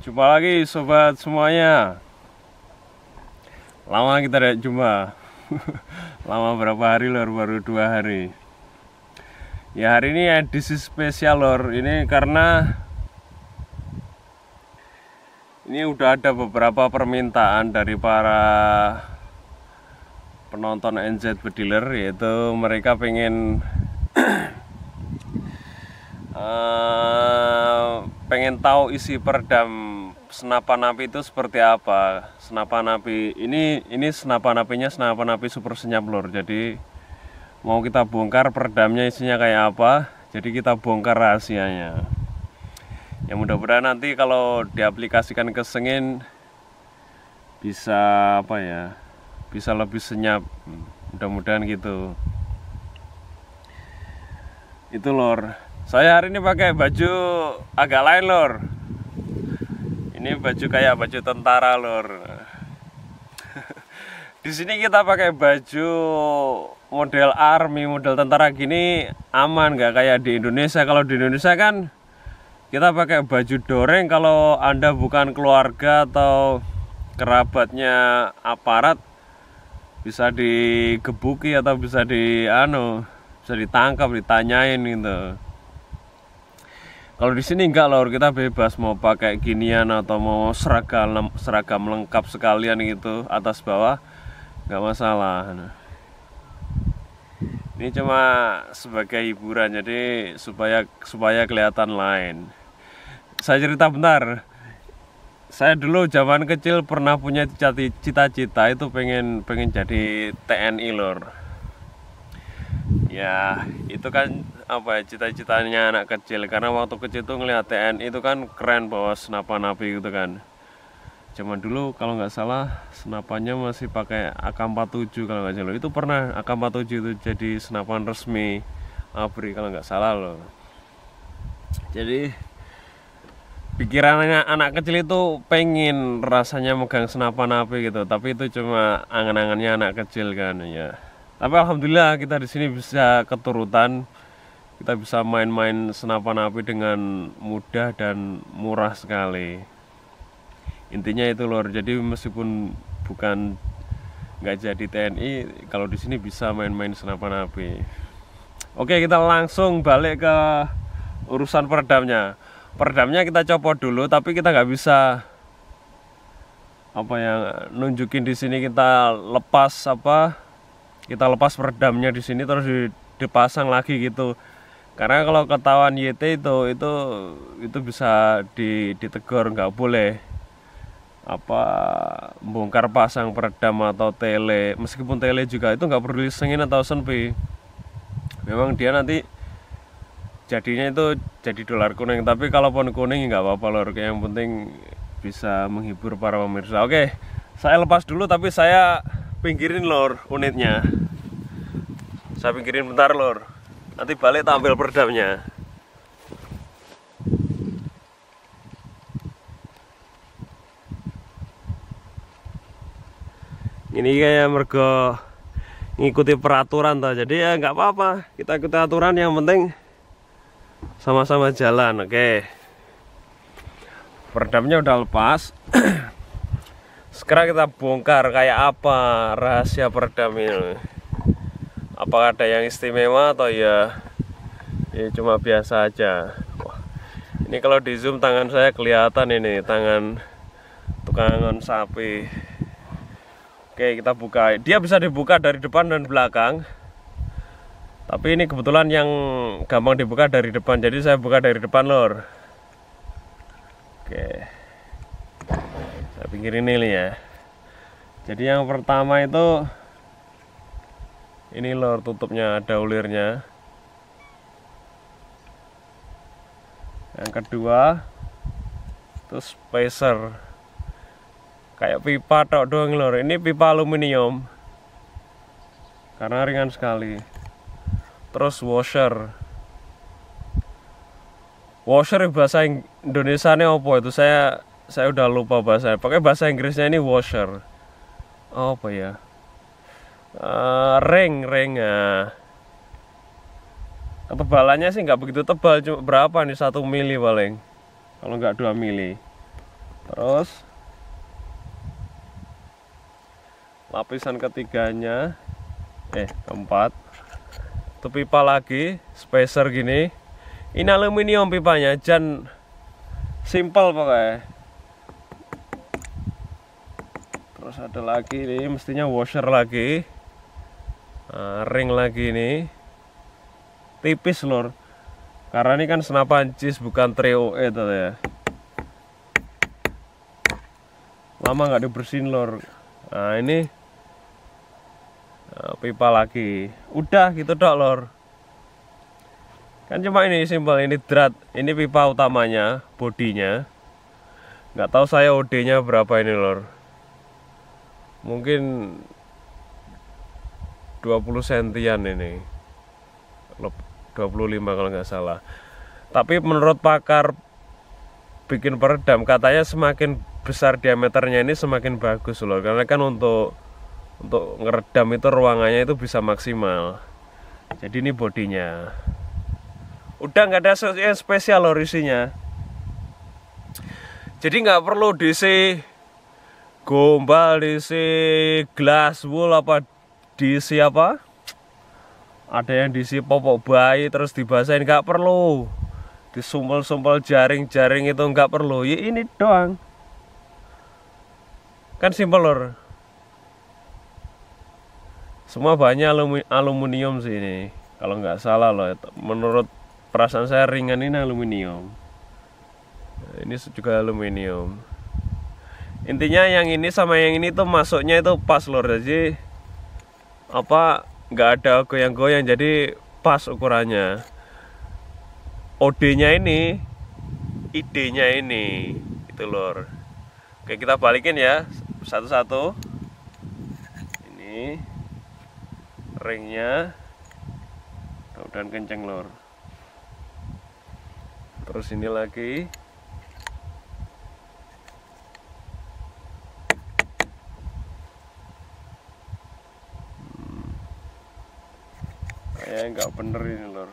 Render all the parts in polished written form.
Jumpa lagi sobat semuanya. Lama kita tidak jumpa. Lama berapa hari lor, baru 2 hari. Ya hari ini edisi spesial lor. Ini karena ini udah ada beberapa permintaan dari para penonton NZ Bediler, yaitu mereka pengen pengen tahu isi peredam senapan api itu seperti apa. Senapan api ini senapan apinya senapan api super senyap lor. Jadi mau kita bongkar peredamnya isinya kayak apa. Jadi kita bongkar rahasianya. Ya mudah-mudahan nanti kalau diaplikasikan ke sengin bisa apa ya? Bisa lebih senyap. Mudah-mudahan gitu. Itu lor. Saya hari ini pakai baju agak lain lor. Ini baju kayak baju tentara lor. Di sini kita pakai baju model army, model tentara gini aman, nggak kayak di Indonesia. Kalau di Indonesia kan kita pakai baju doreng. Kalau Anda bukan keluarga atau kerabatnya aparat, bisa digebuki atau bisa bisa ditangkap, ditanyain gitu. Kalau di sini enggak lor, kita bebas mau pakai ginian atau mau seragam lengkap sekalian gitu atas bawah, nggak masalah. Ini cuma sebagai hiburan, jadi supaya kelihatan lain. Saya cerita bentar. Saya dulu zaman kecil pernah punya cita-cita itu pengen jadi TNI lor. Ya itu kan apa ya, cita-citanya anak kecil, karena waktu kecil tuh ngeliat TNI itu kan keren, bawa senapan api gitu kan. Zaman dulu kalau nggak salah senapannya masih pakai AK-47 kalau nggak salah. Itu pernah AK-47 itu jadi senapan resmi ABRI kalau nggak salah loh. Jadi pikirannya anak kecil itu pengen rasanya megang senapan api gitu, tapi itu cuma angan-angannya anak kecil kan ya. Tapi alhamdulillah kita di sini bisa keturutan, kita bisa main-main senapan api dengan mudah dan murah sekali. Intinya itu lor. Jadi meskipun nggak jadi TNI, kalau di sini bisa main-main senapan api. Oke, kita langsung balik ke urusan peredamnya. Peredamnya kita copot dulu, tapi kita nggak bisa nunjukin di sini kita lepas peredamnya di sini terus dipasang lagi gitu. Karena kalau ketahuan YT itu bisa ditegur, nggak boleh bongkar pasang peredam atau tele. Meskipun tele juga itu nggak perlu disengin atau senpi. Memang dia nanti jadinya itu jadi dolar kuning, tapi kalaupun kuning nggak apa-apa lor. Yang penting bisa menghibur para pemirsa. Oke, saya lepas dulu, tapi saya pinggirin lor unitnya. Saya pinggirin bentar lor. Nanti balik tampil peredamnya. Ini kayak mergo ngikuti peraturan toh. Jadi ya nggak apa-apa. Kita ikuti aturan, yang penting sama-sama jalan. Oke. Peredamnya udah lepas. Sekarang kita bongkar kayak apa rahasia peredam ini. Apakah ada yang istimewa atau ya cuma biasa aja. Wah, ini kalau di zoom tangan saya kelihatan, ini tangan tukang sapi. Oke, kita buka. Dia bisa dibuka dari depan dan belakang. Tapi ini kebetulan yang gampang dibuka dari depan, jadi saya buka dari depan lor. Oke, saya pinggirin ini ya. Jadi yang pertama itu ini lor, tutupnya ada ulirnya. Yang kedua itu spacer, kayak pipa tok doang lor. Ini pipa aluminium karena ringan sekali. Terus washer bahasa Indonesia ini apa itu, saya udah lupa bahasa. Pakai bahasa Inggrisnya ini washer apa ya, ring ya. Ketebalannya sih nggak begitu tebal, cuma berapa nih, 1 mili paling, kalau nggak 2 mili. Terus lapisan ketiganya, keempat, itu pipa lagi, spacer gini. Ini aluminium pipanya, jan simple pokoknya. Terus ada lagi ini, mestinya washer lagi, ring lagi ini, tipis lor, karena ini kan senapan cheese bukan 3OE tadi ya. Lama nggak dibersihin lor. Nah ini pipa lagi, udah gitu dok lor. Kan cuma ini simpel, ini drat, ini pipa utamanya, bodinya. Nggak tahu saya OD-nya berapa ini lor. Mungkin 20 sentian ini, 25 kalau nggak salah. Tapi menurut pakar bikin peredam, katanya semakin besar diameternya ini semakin bagus loh. Karena kan untuk ngeredam itu ruangannya itu bisa maksimal. Jadi ini bodinya. Udah nggak ada yang spesial loh isinya. Jadi nggak perlu diisi gombal, diisi glass wool, apa diisi apa? Ada yang diisi popok bayi terus dibasahin, nggak perlu. Disumpel-sumpel jaring-jaring itu nggak perlu. Ya ini doang. Kan simpel lor. Semua bahannya aluminium sih ini. Kalau nggak salah loh. Menurut perasaan saya ringan ini aluminium. Ini juga aluminium. Intinya yang ini sama yang ini tuh masuknya itu pas lor. Jadi apa, nggak ada goyang-goyang, jadi pas ukurannya. OD-nya ini, ID-nya ini, itu lor. Oke, kita balikin ya satu-satu. Ini ringnya, mudah-mudahan kenceng lor. Terus ini lagi. Kayak nggak bener ini lor.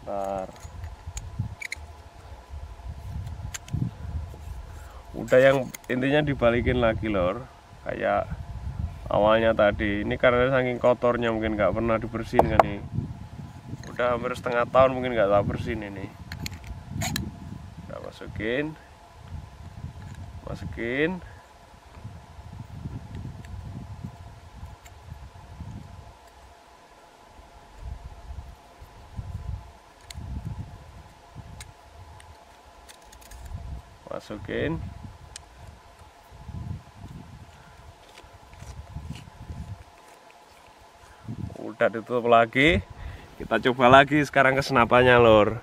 Bentar. Udah, yang intinya dibalikin lagi lor, kayak awalnya tadi. Ini karena saking kotornya mungkin nggak pernah dibersihin kan nih. Udah hampir setengah tahun mungkin nggak tak bersihin ini. Udah masukin. Masukin. Udah ditutup lagi. Kita coba lagi sekarang ke senapannya lor.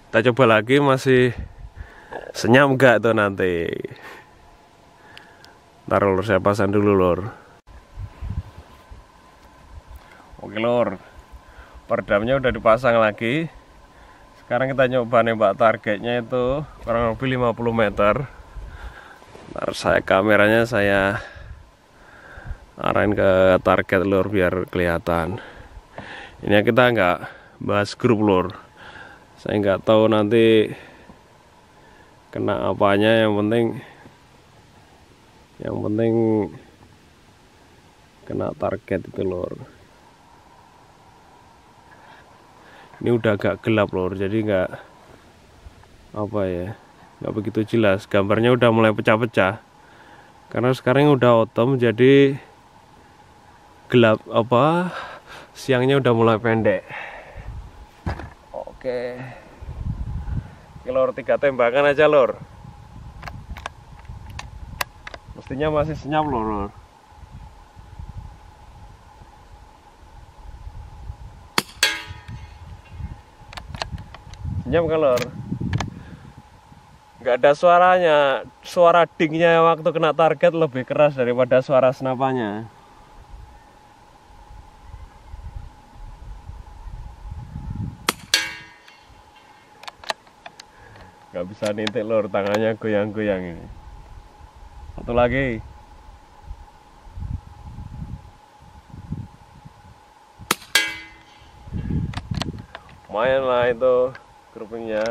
Kita coba lagi, masih senyap enggak tuh nanti. Ntar lor, saya pasang dulu lor. Oke lor, peredamnya udah dipasang lagi. Sekarang kita nyoba nembak targetnya itu kurang lebih 50 meter. Ntar kameranya saya arahin ke target lor biar kelihatan. Ini kita nggak bahas grup lor. Saya nggak tahu nanti kena apanya, yang penting kena target itu lor. Ini udah agak gelap lor, jadi nggak begitu jelas. Gambarnya udah mulai pecah-pecah karena sekarang udah autumn, jadi gelap, siangnya udah mulai pendek. Oke lor, 3 tembakan aja lor. Mestinya masih senyap lor. Senyap kan lor. Nggak ada suaranya. Suara dingnya waktu kena target lebih keras daripada suara senapannya. Nggak bisa nintik lor, tangannya goyang-goyang ini. Satu lagi. lumayan lah itu groupingnya.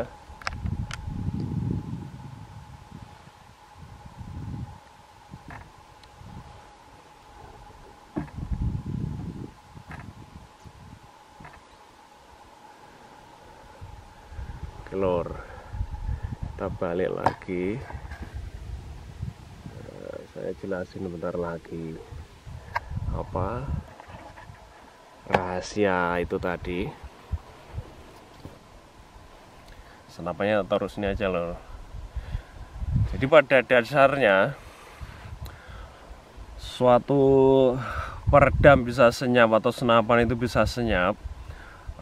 Lor, kita balik lagi. Saya jelasin bentar lagi apa rahasia itu tadi. Senapannya taruh sini aja loh. Jadi pada dasarnya suatu peredam bisa senyap atau senapan itu bisa senyap.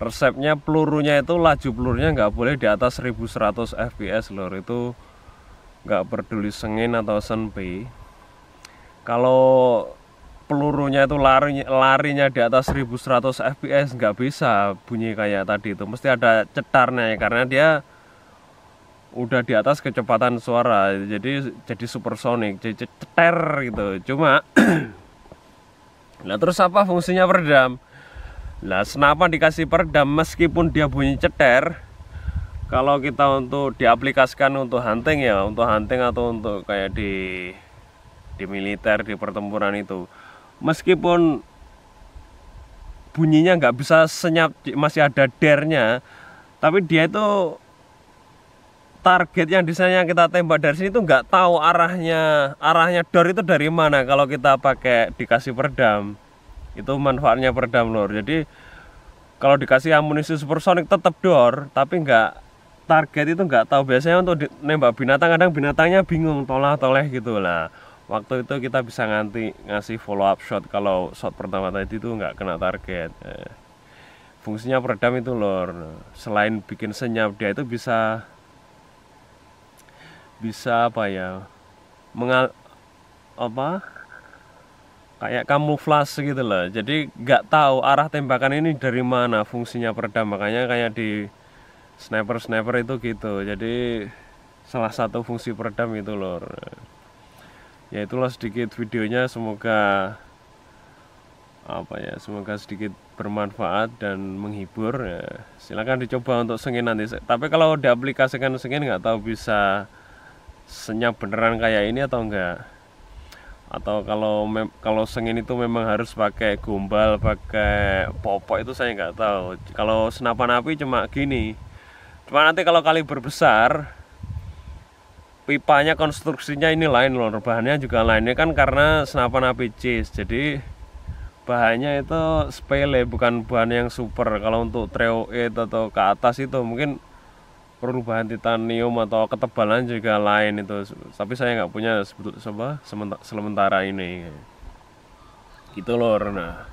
Resepnya pelurunya itu laju pelurunya nggak boleh di atas 1100 fps lor. Itu nggak peduli sengin atau senpi. Kalau pelurunya itu larinya di atas 1100 fps nggak bisa bunyi kayak tadi itu, mesti ada cetarnya ya, karena dia udah di atas kecepatan suara, jadi supersonik, jadi ceter gitu. Cuma nah terus apa fungsinya peredam? Nah, senapan dikasih peredam meskipun dia bunyi ceter, kalau kita untuk diaplikasikan untuk hunting ya, untuk hunting atau untuk kayak di militer, di pertempuran itu, meskipun bunyinya nggak bisa senyap, masih ada dernya, tapi dia itu target yang disana kita tembak dari sini itu nggak tahu arahnya dor itu dari mana. Kalau kita pakai dikasih peredam, itu manfaatnya peredam lor. Jadi kalau dikasih amunisi supersonik tetap dor, tapi nggak, target itu nggak tahu. Biasanya untuk nembak binatang kadang binatangnya bingung, toleh gitu lah. Waktu itu kita bisa ngasih follow up shot kalau shot pertama tadi itu nggak kena target. Fungsinya peredam itu lor, selain bikin senyap, dia itu bisa apa ya, kayak kamuflase gitu loh. Jadi nggak tahu arah tembakan ini dari mana, fungsinya peredam. Makanya kayak di sniper itu gitu. Jadi salah satu fungsi peredam itu lor. Ya itulah sedikit videonya, semoga semoga sedikit bermanfaat dan menghibur ya. Silahkan dicoba untuk sengin nanti, tapi kalau diaplikasikan sengin nggak tahu bisa senyap beneran kayak ini atau enggak, atau kalau sengin itu memang harus pakai gombal, pakai popok, itu saya nggak tahu. Kalau senapan api cuma gini, cuma nanti kalau kaliber besar, pipanya konstruksinya ini lain loh, bahannya juga lainnya kan, karena senapan api chase, jadi bahannya itu sepele, bukan bahan yang super. Kalau untuk trio 8 atau ke atas itu mungkin perlu bahan titanium atau ketebalan juga lain itu, tapi saya nggak punya sementara ini gitu lor. Nah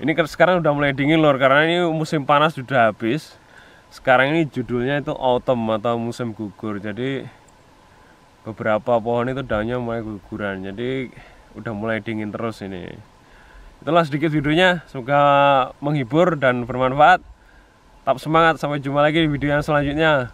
ini sekarang udah mulai dingin lor, karena ini musim panas sudah habis. Sekarang ini judulnya itu autumn atau musim gugur, jadi beberapa pohon itu daunnya mulai guguran, jadi udah mulai dingin terus ini. Itulah sedikit videonya, semoga menghibur dan bermanfaat. Tetap semangat, sampai jumpa lagi di video yang selanjutnya.